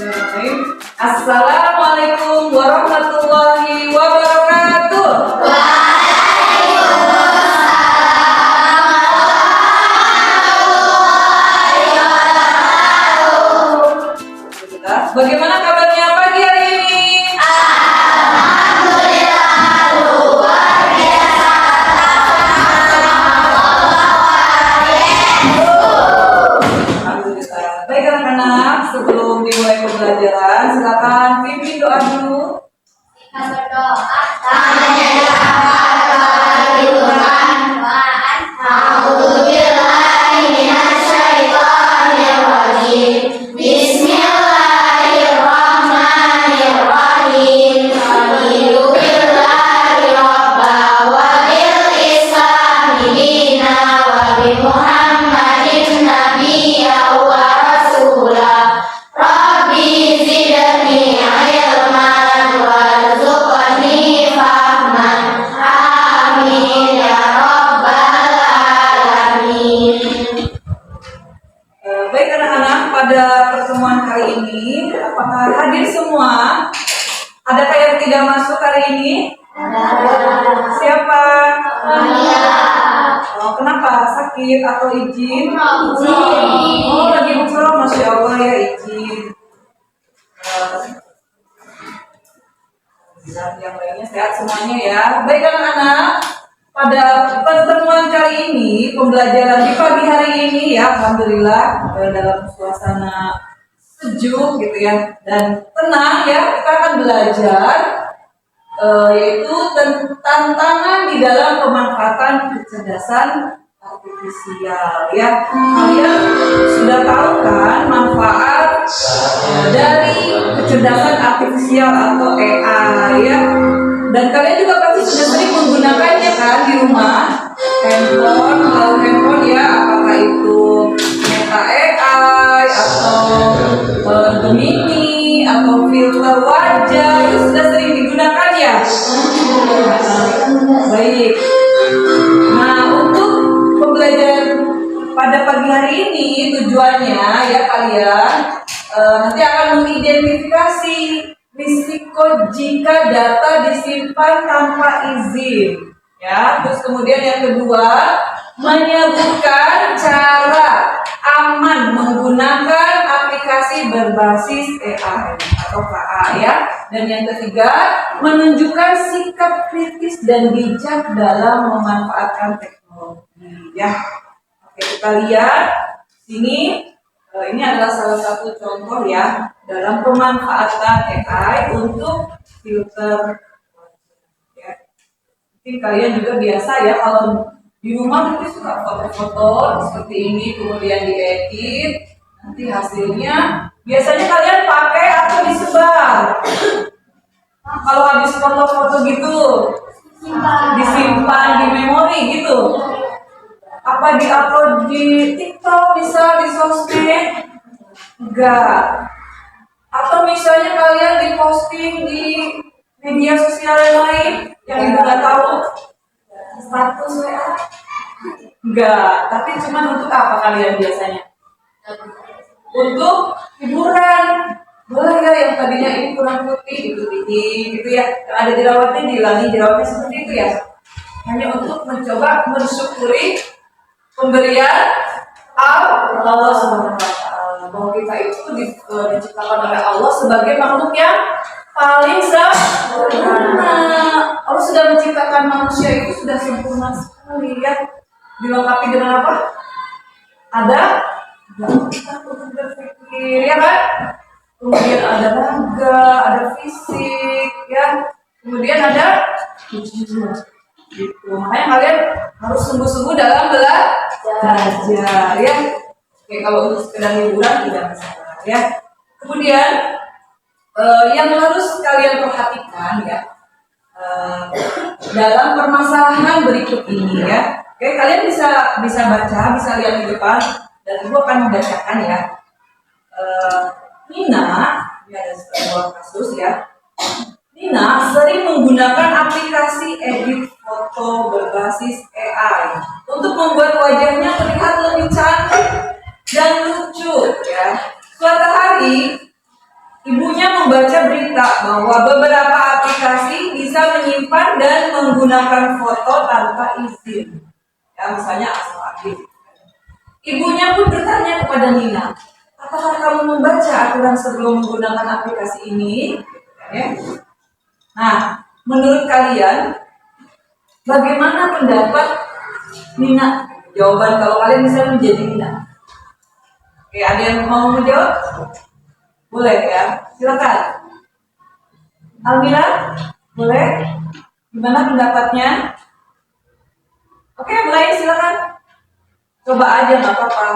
Bismillahirrahmanirrahim. Assalamualaikum warahmatullahi wabarakatuh. Bagaimana kabarnya pagi hari ini? Alhamdulillah luar biasa. Alhamdulillah. Baik anak-anak, sebelum dimulai pembelajaran, silakan pimpin doa dulu. Kita berdoa. A'udzubillahi minasyaitonirrajim. Bismillahirrahmanirrahim. Raditu billahi rabba wa bil islami dina wa bi Muhammadin nabiyya wa rasula. Rabbi zidni ilman warzuqni fahman. Amin ya rabbal alamin. Baik anak-anak, pada pertemuan kali ini, apakah hadir semua? Adakah yang tidak masuk hari ini? Siapa? Oh, kenapa? Sakit atau izin? Oh, lagi umroh, Masya Allah ya, izin. Yang lainnya sehat semuanya ya. Baik anak-anak, pada pertemuan kali ini, pembelajaran di pagi hari ini ya, Alhamdulillah dalam suasana sejuk gitu ya, dan tenang ya, kita akan belajar yaitu tantangan di dalam pemanfaatan kecerdasan artifisial ya. Kalian sudah tahu kan manfaat dari kecerdasan artifisial atau AI ya, dan kalian juga pasti sudah sering menggunakannya kan di rumah, handphone ya, apakah itu Meta AI atau Gemini atau filter wajah, itu sudah sering digunakan ya. Baik. Nah, untuk pembelajaran pada pagi hari ini tujuannya ya kalian nanti akan mengidentifikasi risiko jika data disimpan tanpa izin ya. Terus kemudian yang kedua, menyebutkan cara aman menggunakan aplikasi berbasis AI atau KA ya. Dan yang ketiga, menunjukkan sikap kritis dan bijak dalam memanfaatkan teknologi ya. Oke, kita lihat sini. Ini adalah salah satu contoh ya dalam pemanfaatan AI untuk filter ya. Mungkin kalian juga biasa ya kalau di rumah mungkin suka foto-foto seperti ini, kemudian diedit, nanti hasilnya biasanya kalian pakai atau disebar. Nah, kalau habis foto-foto gitu disimpan di memori gitu. Apa diupload di TikTok, bisa di sosmed? Enggak. Atau misalnya kalian diposting di media sosial yang lain yang ibu nggak tahu, status WA? Enggak. Tapi cuma untuk apa kalian biasanya? Untuk hiburan. Boleh ya, yang tadinya ini kurang putih gitu ya, yang ada jerawatnya dihilangi jerawatnya seperti itu ya. Hanya untuk mencoba mensyukuri pemberian Allah Subhanahu wa Ta'ala, bahwa kita itu diciptakan oleh Allah sebagai makhluk yang paling sempurna. Allah sudah menciptakan manusia itu sudah sempurna sekali ya. Dilengkapi dengan apa? Ada kita untuk berpikir ya kan? Kemudian ada raga, ada fisik ya. Kemudian ada jiwa. Gitu. Makanya kalian harus sungguh-sungguh dalam belajar ya. Oke, kalau untuk sekedar hiburan tidak masalah ya. Kemudian yang harus kalian perhatikan ya dalam permasalahan berikut ini ya. Oke, kalian bisa baca, bisa lihat di depan dan ibu akan membacakan ya. Nina, ini ada sebuah kasus ya. Nina sering menggunakan aplikasi edit foto berbasis AI untuk membuat wajahnya terlihat lebih cantik dan lucu ya. Suatu hari Selanjutnya membaca berita bahwa beberapa aplikasi bisa menyimpan dan menggunakan foto tanpa izin. Ya, misalnya asal aktif. Ibunya pun bertanya kepada Nina, apakah kamu membaca aturan sebelum menggunakan aplikasi ini? Ya. Nah, menurut kalian, bagaimana pendapat Nina? Jawaban kalau kalian bisa menjadi Nina. Oke, ada yang mau menjawab? Boleh ya, silakan. Almira, boleh? Gimana pendapatnya? Oke, mulai silakan. Coba aja, nggak apa-apa.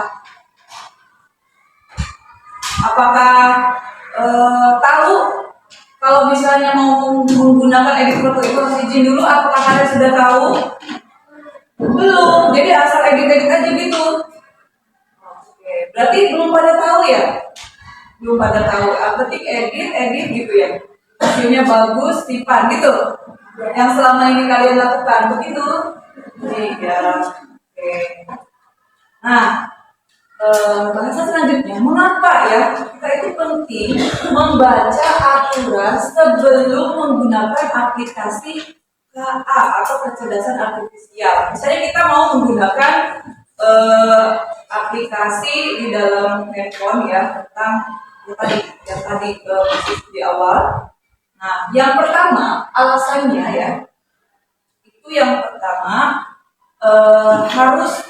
Apakah tahu kalau misalnya mau menggunakan edit foto itu harus izin dulu? Apakah kalian sudah tahu? Belum. Jadi asal edit-edit aja gitu. Oke, berarti belum pada tahu ya? Belum pada tahu. Penting edit gitu ya. Hasilnya bagus, simpan gitu. Yang selama ini kalian lakukan begitu. Iya. Oke. Nah, bahasa selanjutnya, mengapa ya kita itu penting membaca aturan sebelum menggunakan aplikasi KA atau kecerdasan artifisial. Misalnya kita mau menggunakan aplikasi di dalam handphone ya tentang yang tadi di awal. Nah, yang pertama alasannya ya itu yang pertama harus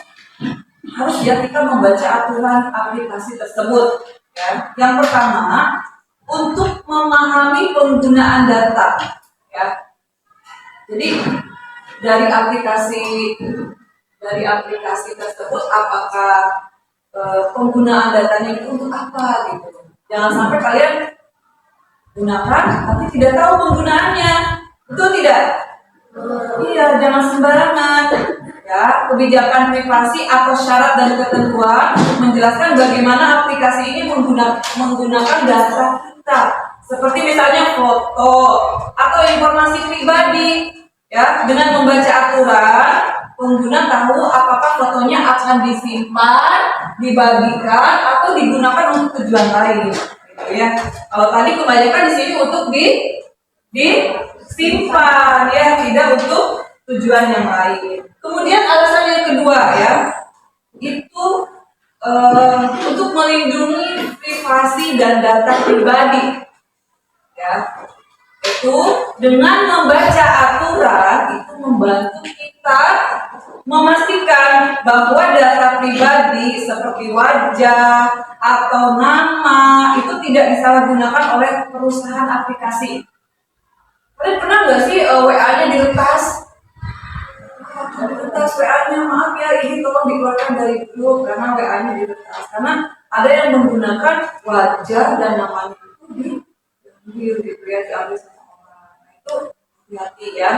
ya kita membaca aturan aplikasi tersebut ya. Yang pertama untuk memahami penggunaan data ya. Jadi dari aplikasi tersebut apakah penggunaan datanya itu untuk apa gitu. Jangan sampai kalian gunakan tapi tidak tahu penggunaannya. Betul tidak? Iya, jangan sembarangan. Ya, kebijakan privasi atau syarat dan ketentuan menjelaskan bagaimana aplikasi ini menggunakan data kita, seperti misalnya foto atau informasi pribadi. Ya, dengan membaca aturan, pengguna tahu apakah fotonya akan disimpan, dibagikan, atau digunakan untuk tujuan lain. Gitu ya. Kalau tadi kebanyakan di sini untuk disimpan, ya, tidak untuk tujuan yang lain. Kemudian alasan yang kedua ya, itu untuk melindungi privasi dan data pribadi. Ya, itu dengan membaca aturan itu membantu kita memastikan bahwa data pribadi seperti wajah atau nama itu tidak disalahgunakan oleh perusahaan aplikasi. Kalian pernah nggak sih WA-nya diretas? Diretas WA-nya, maaf ya ini tolong dikeluarkan dari grup karena WA-nya diretas. Karena ada yang menggunakan wajah dan namanya itu diambil gitu ya, diambil sama orang. Nah, itu hati-hati ya.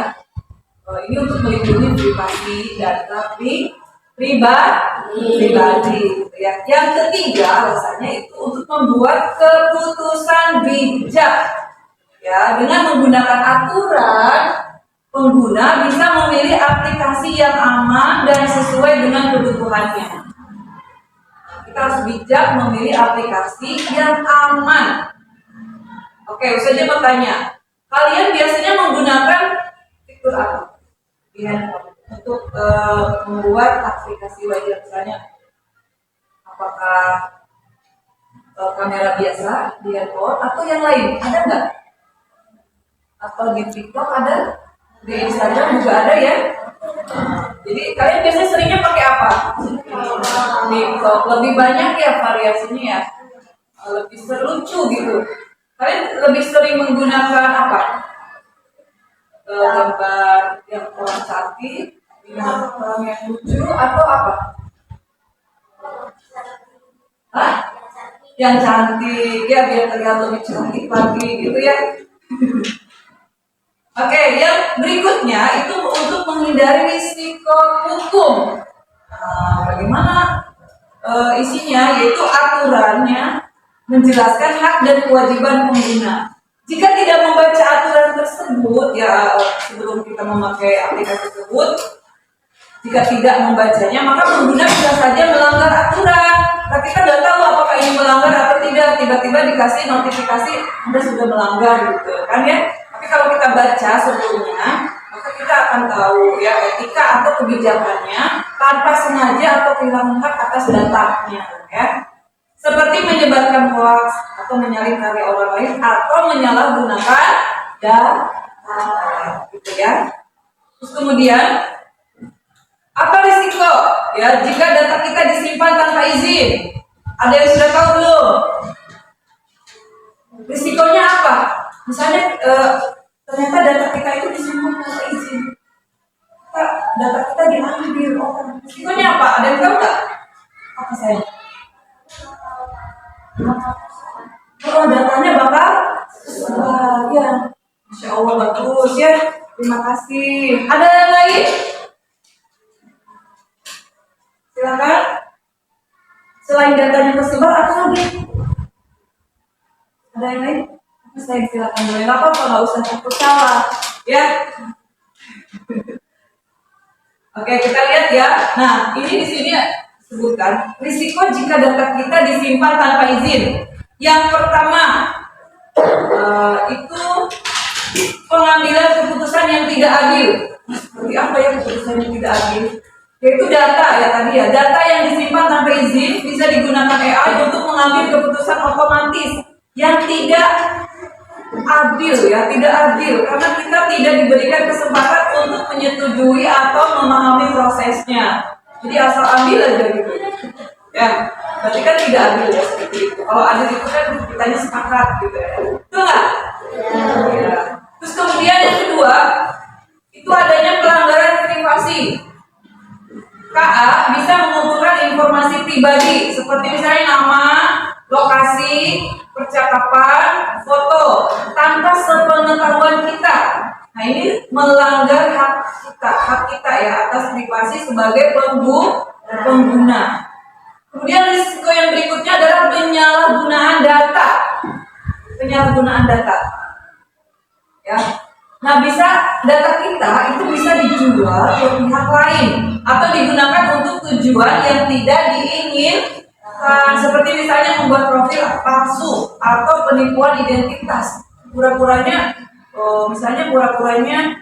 Ini untuk melindungi privasi data pribadi gitu ya. Yang ketiga alasannya itu untuk membuat keputusan bijak. Ya, dengan menggunakan aturan, pengguna bisa memilih aplikasi yang aman dan sesuai dengan kebutuhannya. Kita harus bijak memilih aplikasi yang aman. Oke, saya mau tanya, kalian biasanya menggunakan fitur apa di handphone untuk membuat aplikasi wajah misalnya? Apakah kamera biasa di handphone atau yang lain? Ada nggak? Atau di TikTok ada, di Instagram juga ada ya. Jadi kalian biasanya seringnya pakai apa? TikTok. Lebih banyak ya variasinya ya, lebih lucu gitu. Kalian lebih sering menggunakan apa? Gambar yang orang cantik, yang orang yang lucu atau apa? Hah? Yang cantik ya, biar terlihat lebih cantik lagi gitu ya. Oke, yang berikutnya itu untuk menghindari risiko hukum. Nah, bagaimana isinya? Yaitu aturannya menjelaskan hak dan kewajiban pengguna. Jika tidak membaca aturan tersebut, ya sebelum kita memakai aplikasi tersebut, jika tidak membacanya, maka pengguna bisa saja melanggar aturan. kita nggak tahu apakah ini melanggar atau tidak. Tiba-tiba dikasih notifikasi Anda sudah melanggar gitu kan ya. Tapi kalau kita baca sebelumnya, maka kita akan tahu ya etika atau kebijakannya tanpa sengaja atau kehilangan hak atas datanya ya. Seperti menyebarkan hoax atau menyalin karya orang lain atau menyalahgunakan data gitu ya. Terus kemudian apa risiko ya jika data kita disimpan tanpa izin? Ada yang sudah tahu belum? Risikonya apa? Misalnya ternyata data kita itu disimpan tanpa izin. Data kita diambil orang. Risikonya apa? Ada yang tahu nggak? Apa saya? Oh, datanya bakal ya. Masya Allah bagus ya. Terima kasih. Ada yang lain? Silakan. Selain datanya tersebar, apa lagi? Ada yang lain? Apa saya silakan boleh? Nggak apa-apa, nggak usah takut salah, ya. Oke, kita lihat ya. Nah, ini di sini sebutkan risiko jika data kita disimpan tanpa izin. Yang pertama itu pengambilan keputusan yang tidak adil. Seperti apa ya keputusan yang tidak adil? Yaitu data ya tadi ya, data yang disimpan tanpa izin bisa digunakan AI untuk mengambil keputusan otomatis yang tidak adil ya, tidak adil karena kita tidak diberikan kesempatan untuk menyetujui atau memahami prosesnya. Jadi asal ambil aja gitu. Ya, berarti kan tidak adil ya seperti itu. Kalau adil itu kan kitanya sepakat gitu ya. Betul nggak? Ya. Terus kemudian yang kedua itu adanya pelanggaran privasi. KA bisa mengumpulkan informasi pribadi seperti misalnya nama, lokasi, percakapan, foto tanpa sepengetahuan kita. Nah ini melanggar hak kita ya atas privasi sebagai pengguna. Kemudian risiko yang berikutnya adalah penyalahgunaan data. Penyalahgunaan data. Ya. Nah, data kita itu bisa dijual ke pihak lain atau digunakan untuk tujuan yang tidak diinginkan, seperti misalnya membuat profil palsu atau penipuan identitas. Misalnya pura-puranya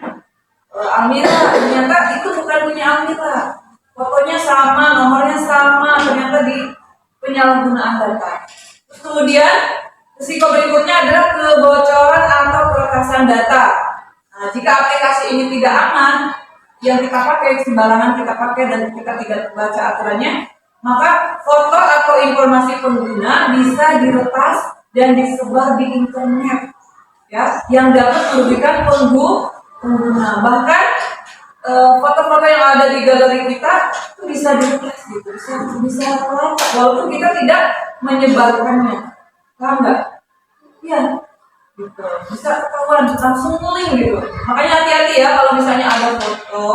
Amira, ternyata itu bukan punya Amira. Fotonya sama, nomornya sama, ternyata di penyalahgunaan data. Terus kemudian risiko berikutnya adalah kebocoran atau peretasan data. Nah, jika aplikasi ini tidak aman, yang kita pakai sembarangan kita pakai dan kita tidak baca aturannya, maka foto atau informasi pengguna bisa diretas dan disebar di internet, ya, yang dapat merugikan pengguna. Bahkan foto-foto yang ada di galeri kita itu bisa diretas, gitu, bisa terangkat, walaupun kita tidak menyebarkannya, paham nggak? Iya. Gitu. Bisa ketahuan langsung link gitu. Makanya hati-hati ya kalau misalnya ada foto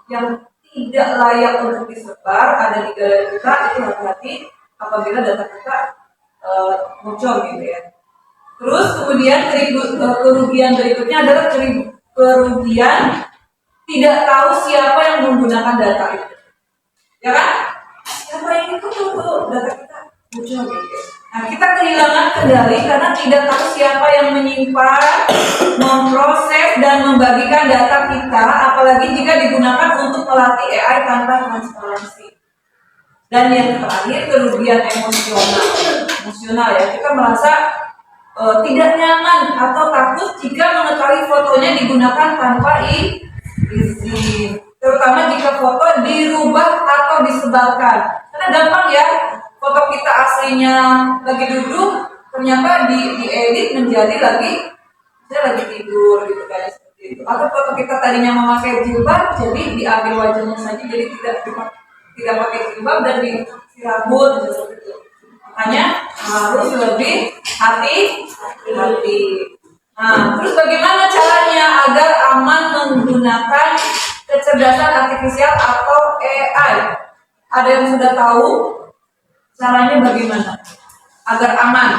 yang tidak layak untuk disebar ada di galeri kita, itu hati-hati apabila data kita bocor gitu ya. Terus kemudian kerugian berikutnya adalah kerugian tidak tahu siapa yang menggunakan data itu. Ya kan? Siapa yang itu tuh data kita bocor gitu. Nah, kita kehilangan kendali karena tidak tahu siapa yang menyimpan, memproses, dan membagikan data kita, apalagi jika digunakan untuk melatih AI tanpa transparansi. Dan yang terakhir, kerugian emosional ya. Kita merasa tidak nyaman atau takut jika mengetahui fotonya digunakan tanpa izin. Terutama jika foto dirubah atau disebarkan. Karena gampang ya. Foto kita aslinya lagi duduk, ternyata diedit menjadi lagi tidur gitu kan seperti itu. Atau foto kita tadinya memakai jilbab, jadi diambil wajahnya saja, jadi tidak pakai jilbab dan dikasih rambut seperti itu. Makanya harus lebih hati-hati. Nah, terus bagaimana caranya agar aman menggunakan kecerdasan artifisial atau AI? Ada yang sudah tahu? Caranya bagaimana agar aman?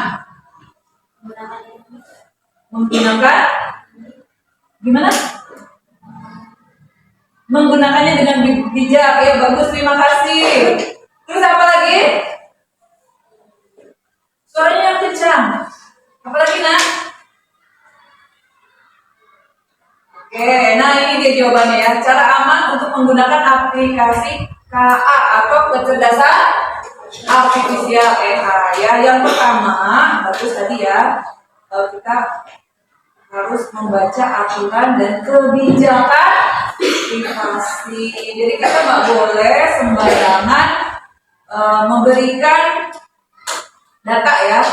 Menggunakan gimana? Menggunakannya dengan bijak. Ya bagus, terima kasih. Terus apa lagi? Suaranya yang kencang. Apalagi nak? Oke, nah ini dia jawabannya ya. Cara aman untuk menggunakan aplikasi KA atau kecerdasan artifisial AI ya. Yang pertama, bagus tadi ya. Kita harus membaca aturan dan kebijakan privasi. Jadi kita nggak boleh sembarangan memberikan data ya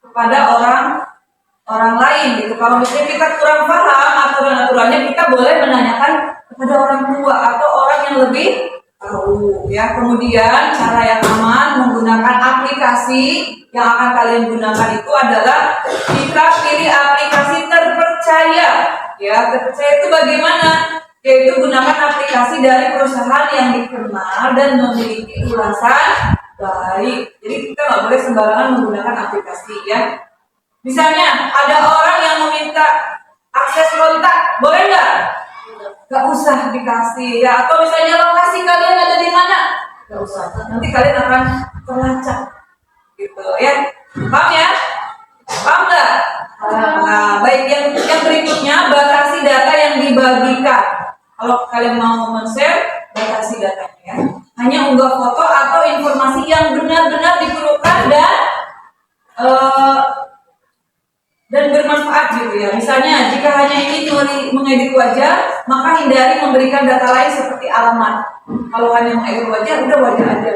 kepada orang lain gitu. Kalau misalnya kita kurang paham aturan-aturannya, kita boleh menanyakan kepada orang tua atau orang yang lebih tahu ya. Kemudian cara yang aman menggunakan aplikasi yang akan kalian gunakan itu adalah kita pilih aplikasi terpercaya ya. Terpercaya itu bagaimana? Yaitu gunakan aplikasi dari perusahaan yang dikenal dan memiliki ulasan baik. Jadi kita nggak boleh sembarangan menggunakan aplikasi ya. Misalnya ada orang yang meminta akses kontak, boleh nggak? Nggak usah dikasih ya. Atau misalnya lokasi kalian ada di mana? Nggak usah. Nanti kalian akan terlacak gitu ya. Paham ya? Paham nggak? Nah, baik yang berikutnya batasi data yang dibagikan. Kalau kalian mau men-share, batasi datanya ya. Hanya unggah foto atau informasi yang benar-benar diperlukan dan bermanfaat gitu ya. Misalnya jika hanya ingin mengedit wajah, maka hindari memberikan data lain seperti alamat. Kalau hanya mengedit wajah, udah wajah aja.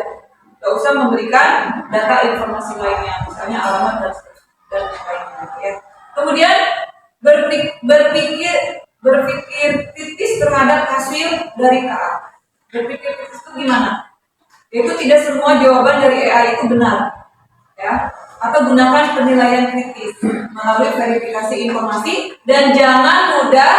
Gak usah memberikan data informasi lainnya, misalnya alamat dan lainnya ya. Kemudian berpikir kritis terhadap hasil dari KA. Berpikir kritis itu gimana? Yaitu tidak semua jawaban dari AI itu benar ya. Atau gunakan penilaian kritis melalui verifikasi informasi dan jangan mudah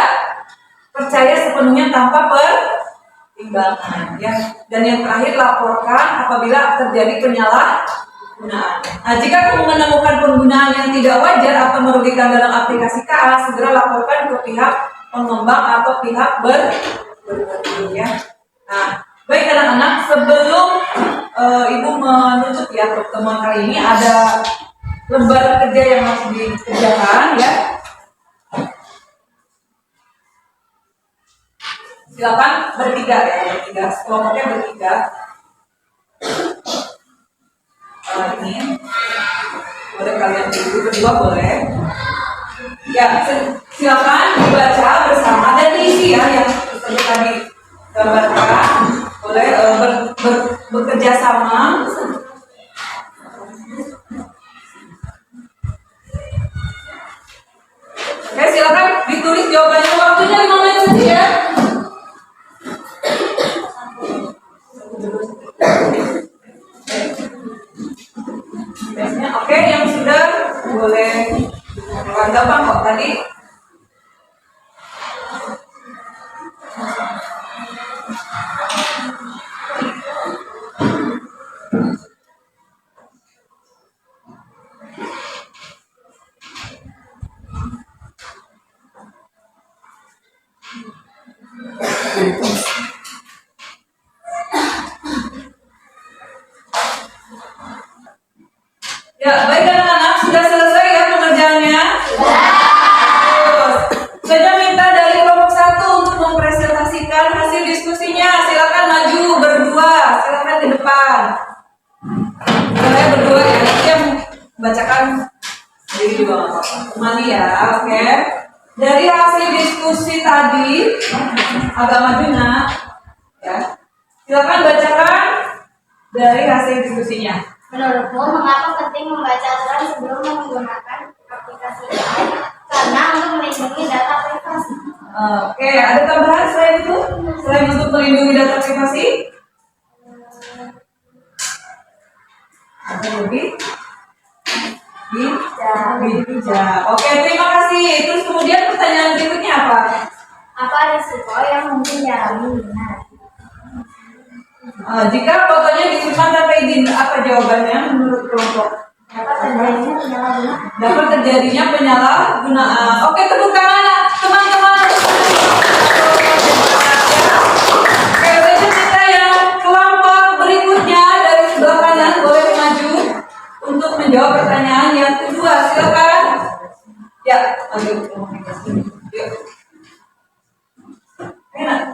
percaya sepenuhnya tanpa pertimbangan ya. Dan yang terakhir, laporkan apabila terjadi penyalahgunaan. Nah, jika kamu menemukan penggunaan yang tidak wajar atau merugikan dalam aplikasi KA, segera laporkan ke pihak pengembang atau pihak berwajib ya. Nah, baik anak-anak, sebelum Ibu menutup ya pertemuan kali ini, ada lembar kerja yang masih dikerjakan ya. Silakan bertiga ya, kelompoknya bertiga. Ini boleh kalian berdua boleh. Ya, silakan dibaca bersama dan diisi ya yang disebut tadi gambarkan. Boleh bekerja sama. Oke, silakan ditulis jawabannya. Waktunya 5 menit saja ya. Oke, yang sudah boleh. Gampang kok tadi. Ya, baik anak-anak, sudah selesai ya pengerjaannya? Terus, saya minta dari kelompok 1 untuk mempresentasikan hasil diskusinya. Silakan maju berdua, silakan ke depan. Saya berdua ya, nanti yang bacakan sendiri juga nggak apa-apa. Mali ya, oke. Dari hasil diskusi tadi, agak maju nak, ya. Silakan bacakan dari hasil diskusinya. Menurutmu, mengapa penting membaca aturan sebelum menggunakan aplikasi AI? Karena untuk melindungi data privasi. Oke, ada tambahan selain itu? Selain untuk melindungi data privasi? Ada lebih? Bijak. Oke, terima kasih. Terus kemudian pertanyaan berikutnya apa? Apa risiko yang mungkin dialami benar? Jika fotonya disimpan tanpa izin, apa jawabannya menurut kelompok? Dapat terjadinya penyalahgunaan. Oke, tepuk tangan teman-teman. Oke, lanjut kita yang kelompok berikutnya dari sebelah kanan boleh maju untuk menjawab pertanyaan yang kedua. Silakan. Ya, ayo. Yuk. Enak.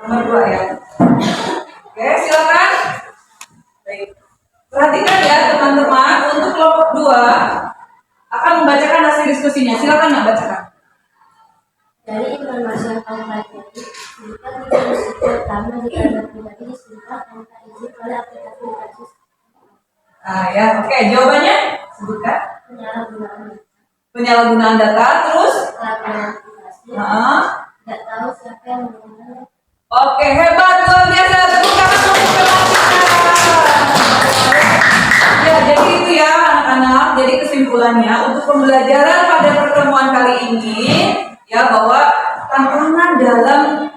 Nomor 2 ya. Oke, silakan. Baik. Perhatikan ya teman-teman, untuk kelompok 2 akan membacakan hasil diskusinya. Silakan Nak bacakan. Dari informasi yang kamu pelajari, jika diskusi pertama di data pribadi disebutkan tanpa izin oleh aplikasi berbasis Nah ya, oke, jawabannya sebutkan. Penyalahgunaan data, terus? Pelanggaran aplikasi. Tidak tahu siapa yang menggunakannya. Oke, hebat, luar biasa. Tepuk tangan untuk ya, jadi itu ya anak-anak. Jadi kesimpulannya untuk pembelajaran pada pertemuan kali ini ya, bahwa tantangan dalam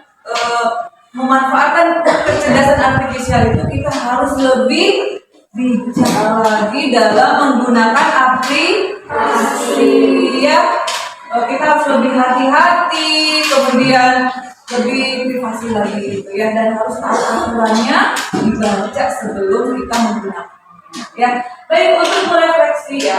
memanfaatkan kecerdasan artifisial itu kita harus lebih bijak lagi dalam menggunakan aplikasi ya. Kita harus lebih hati-hati, kemudian lebih privasi lagi gitu ya, dan harus aturannya dibaca sebelum kita menggunakannya ya. Baik, untuk merefleksi ya,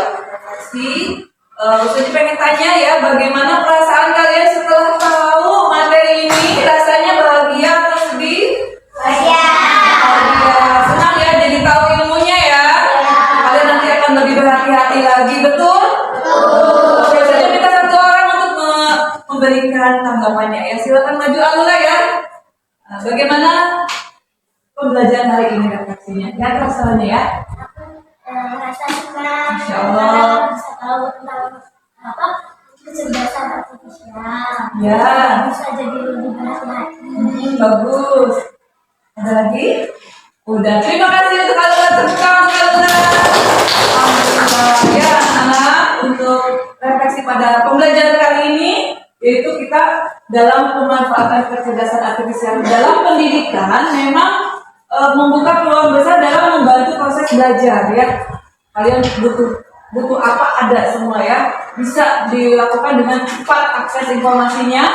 saya pengen tanya ya, bagaimana perasaan kalian setelah tahu materi ini? Rasanya bahagia atau sedih? Bahagia. Senang ya, jadi tahu ilmunya ya. Kalian nanti akan lebih berhati-hati lagi, betul? Oke, saya minta satu orang untuk memberikan tanggapannya ya. Silakan maju Alula ya. Nah, bagaimana pembelajaran hari ini refleksinya? Ya, rasanya ya. Merasa senang. Masya Allah. Bisa tahu tentang apa kecerdasan artifisial. Ya. Bisa jadi lebih berhati-hati. Bagus. Ada lagi? Udah. Terima kasih untuk Alula. Tepuk tangan untuk Alula. Alhamdulillah. Ya anak-anak, untuk refleksi pada pembelajaran kali ini, yaitu kita dalam pemanfaatan kecerdasan artifisial dalam pendidikan memang membuka peluang besar dalam membantu proses belajar ya. Kalian butuh apa ada semua ya, bisa dilakukan dengan cepat akses informasinya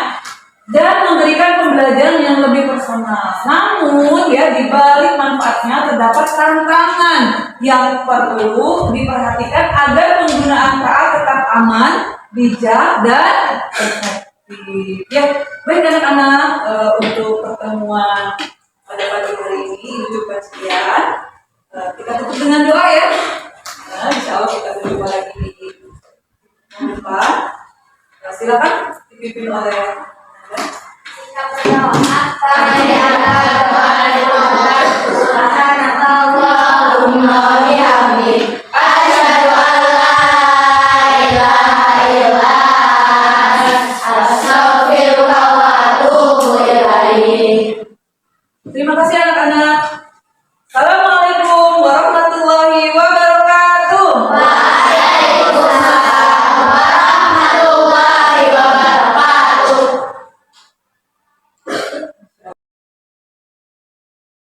dan memberikan pembelajaran yang lebih personal. Namun ya, di balik manfaatnya terdapat tantangan yang perlu diperhatikan agar penggunaan KA tetap aman, bijak, dan efektif. Ya, baik anak-anak, untuk pertemuan pada pagi hari ini cukup sekian. Kita tutup dengan doa ya. Nah, insya Allah kita berjumpa lagi di depan. Nah, silakan dipimpin oleh Kita berdoa kepada Allah Subhanahu wa ta'ala.